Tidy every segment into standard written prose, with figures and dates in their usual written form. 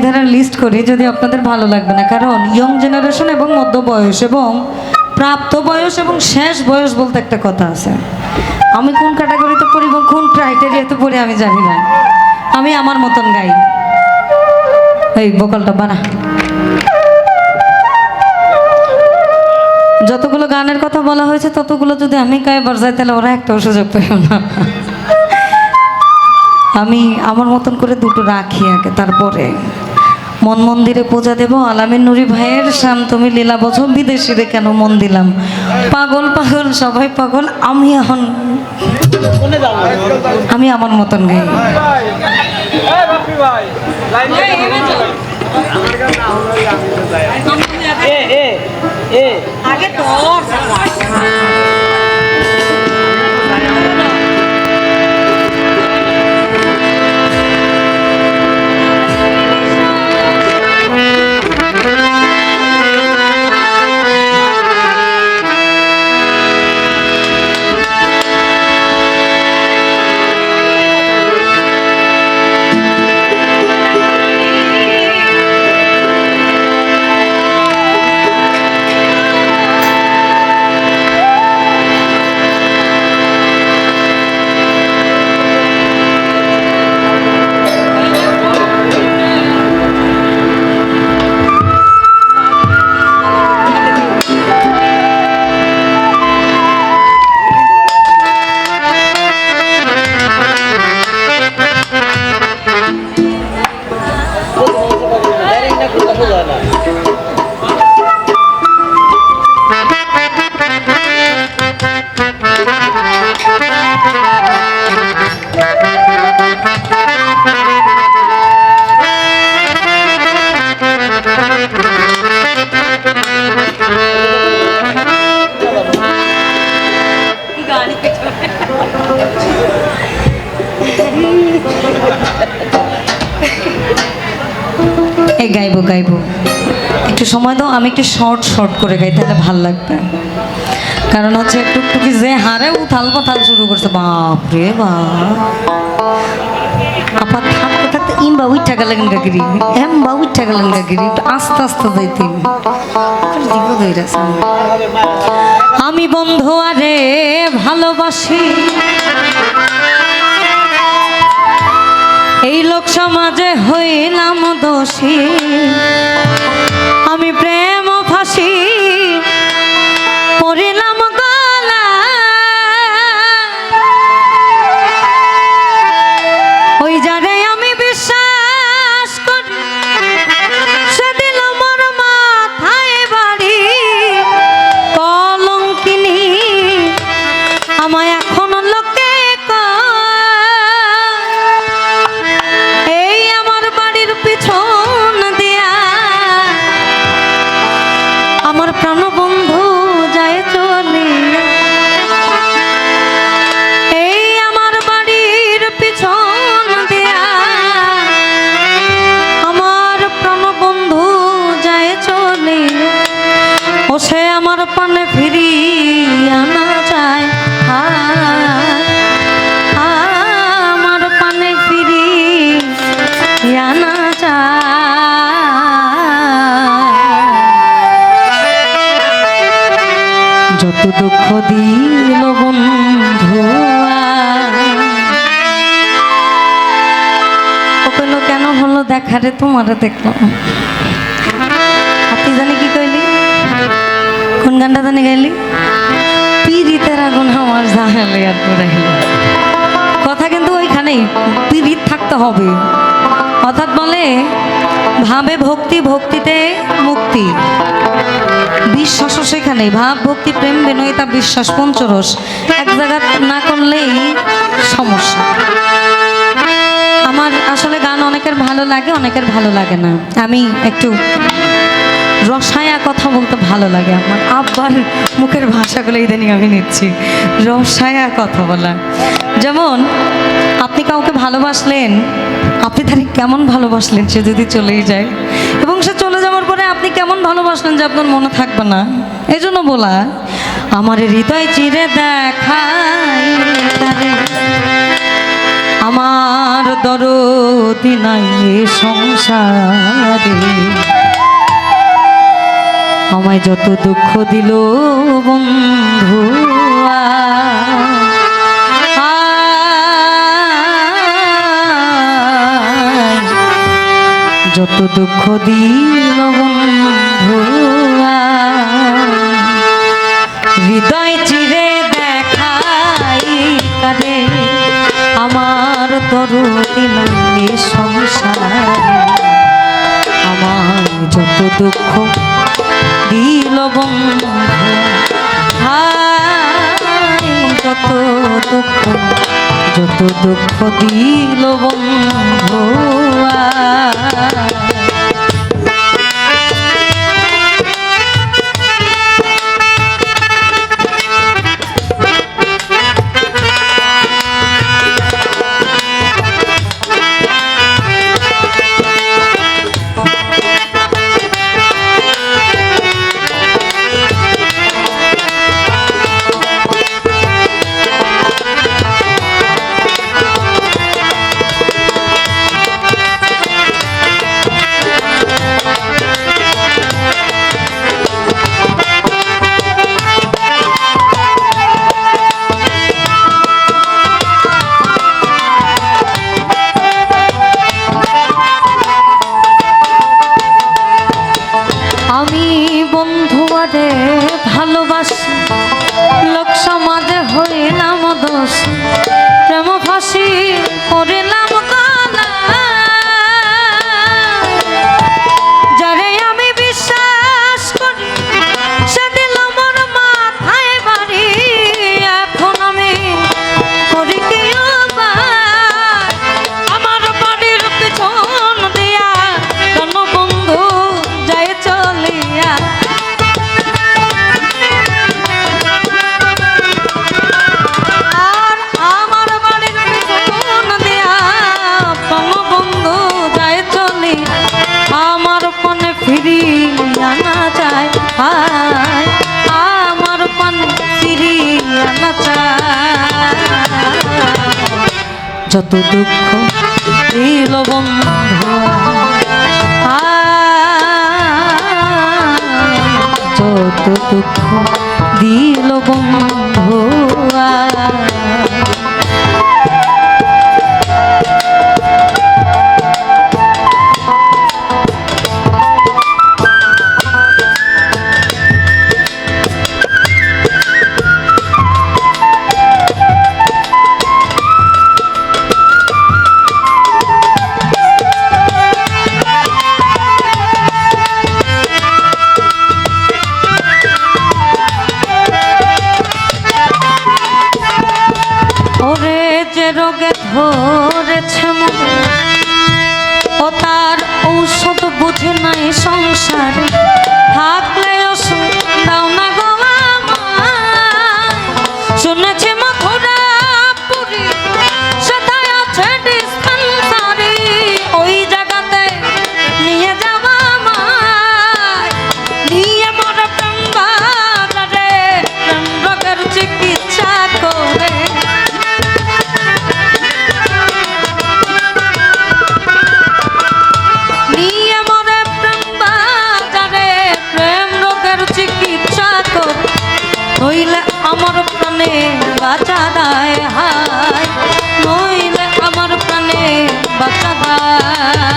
ধারার লিস্ট করি, যদি আপনাদের ভালো লাগবে না, কারণ ইয়ং জেনারেশন এবং মধ্য বয়স এবং প্রাপ্ত বয়স এবং শেষ বয়স বলতে একটা কথা আছে। আমি কোন ক্যাটাগরিতে পড়ি এবং কোন ক্রাইটেরিয়াতে পড়ি আমি জানি না, আমি আমার মতন গাই। এই ভোকালটা বাড়া। যতগুলো গানের কথা বলা হয়েছে ততগুলো যদি আমি গায়ে বাজাই তাহলে ওরা একটাও সুযোগ পেল না। আমি আমার মতন করে দুটো রাখি আগে, তারপরে মন মন্দিরে পূজা দেব। আলামিন নুরি ভাইয়ের শান তুমি লীলা বোঝো, বিদেশিরে কেন মন দিলাম, পাগল পাগল সবাই পাগল, আমি আমার মতন গাই। আগে তো গাইবো গাইবো, একটু সময় দাও, আমি একটু শর্ট করে গাই, তাহলে ভাল লাগবে। কারণ হচ্ছে টুকটুকি যে হারে উথাল পাথাল শুরু করছে, বাপরে বাপ, আপা থাকতে থাকতে ইমবা উঠা গেলেন গাগিরি, এমবা উঠা গেলেন গাগিরি, একটু আস্তে আস্তে যাইতেন। আমি বন্ধু আরে ভালোবাসি, এই লোক সমাজে হইলাম দোষী, আমি প্রেম ফাঁসি পড়িলাম গলা, ওই যারে আমি বিশ্বাস করি সে দিল মোর মাথায় বাড়ি, কলঙ্কিনী আমায় এখন লোকে পিছন দিয়া আমার প্রাণবন্ধু যায় চলে, এই আমার বাড়ির পিছন দিয়া আমার প্রাণবন্ধু যায় চলে, ও সে আমার পানে ফিরিয়া না যায়, আমার পানে ফিরিয়া না যত দুঃখ দিল বন্ধু, ওখানে কেন হলো দেখারে তোমারে দেখলাম। আপনি জানি কি কইলি, কোন গানটা জানি গাইলি, পিরিতের আগুন আমার জাহালে আর পুরাইল। কথা কিন্তু ওইখানেই, পিরিত থাকতে হবে। অর্থাৎ বলে ভাবে ভক্তি, ভক্তিতে মুক্তি, বিশ্বাসও সেখানে, ভাব ভক্তি প্রেম বিনয়িতা বিশ্বাস পঞ্চরস এক জায়গা না করলেই সমস্যা। আমার আসলে গান অনেকের ভালো লাগে, অনেকের ভালো লাগে না। আমি একটু রসায়া কথা বলতে ভালো লাগে, আমার আব্বার মুখের ভাষাগুলো ইদানিং আমি নিচ্ছি, রসায়া কথা বলা। যেমন আপনি কাউকে ভালোবাসলেন, আপনি তাকে কেমন ভালোবাসলেন সে যদি চলেই যায়, এবং সে চলে যাওয়ার পরে আপনি কেমন ভালোবাসলেন যে আপনার মনে থাকবে না। এই জন্য বলা, আমার হৃদয় চিরে দেখাই আমার দরদি নাই এ সংসারে, আমায় যত দুঃখ দিল বন্ধু যত দুঃখ দিল বন্ধু হৃদয় চিরে দেখাই কারে আমার দরদি নাই সংসারে, আমার যত দুঃখ দিল বন্ধু যত দুঃখ দিল বন্ধু বন্ধুয়ারে ভালোবাসি লোক সমাজে হইলাম দোষ, প্রেম ফাঁসি করিলাম গলা, যারে আমি বিশ্বাস করি সে দিল মোর মাথায় বাড়ি, এখন আমি করি কি আমার বাড়ির পিছন দিয়া কোন বন্ধু যায় চলিয়া, আমার পান ফিরিয়া না যত দুঃখ দিল বন্ধু যত দুঃখ দিল বন্ধু রোগে ধরেছে মনে ও তার ঔষধ বুঝে নাই সংসারে, থাকলে ওষুধ দাও না গো শুনেছি মথুরা পুরী সেটাই আছে ডিসপেন্সারি, ওই জায়গাতে নিয়ে যাওয়া নিয়ে মোর প্রেম বাজারে প্রেম রোগের চিকিৎসা করে, নইলে আমার প্রাণে বাঁচা দায় হায়, নইলে আমার প্রাণে বাঁচা দায়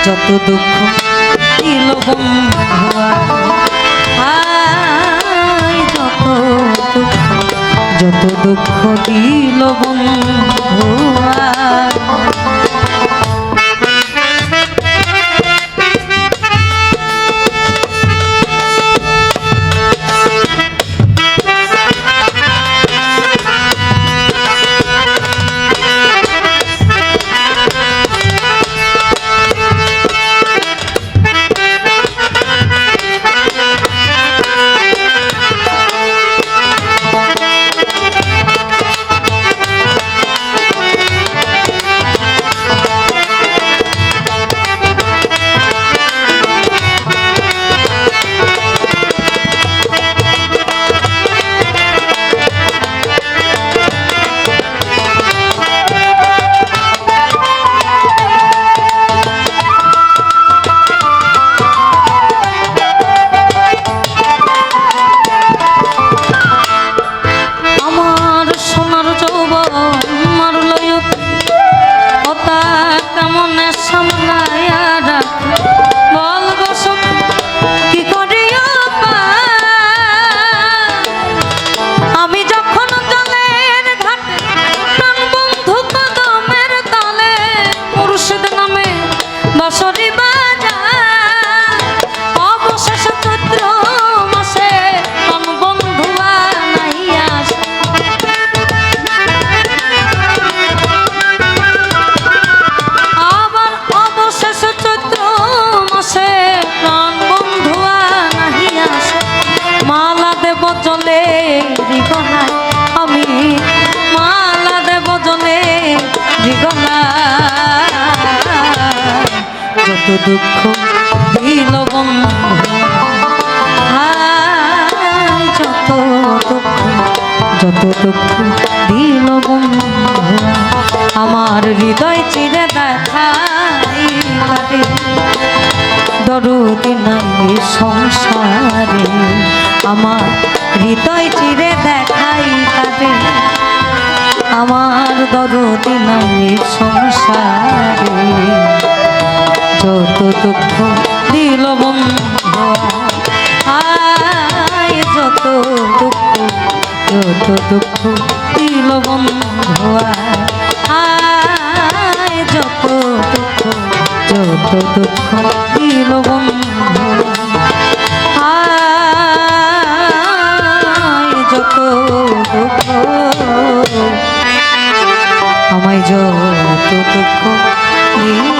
যত দুঃখ দিল বন্ধু যত দুঃখ দিল বন্ধু সামলায়া রাখে বল গো সখী কি করিয়া আমি যখন জলের ঘাটে প্রাণ বন্ধু কদমের তলে মুর্শিদ নামে বসরি বাজা অবশেষ চৈত্র মাসে প্রাণ বন্ধু আনাইয়া আবার অবশেষ চৈত্র মাসে প্রাণ বন্ধু আনাইয়া মালা দেব জলে রিগনায় আমি মালা দেব জলে রিগনায় যত দুঃখ দিল বন্ধু হায় যত দুঃখ দিল বন্ধু আমার হৃদয় চিরে দেখাই কাটে দরদি নাই সংসারে আমার হৃদয় চিরে দেখাই কাটে আমার দরদি নাই সংসারে যত দুঃখ দিল বন্ধু আয় যত দুঃখ দিল বন্ধু আয় যত দুঃখ দিল বন্ধু আয় যত দুঃখ আমায় যত দুঃখ দিল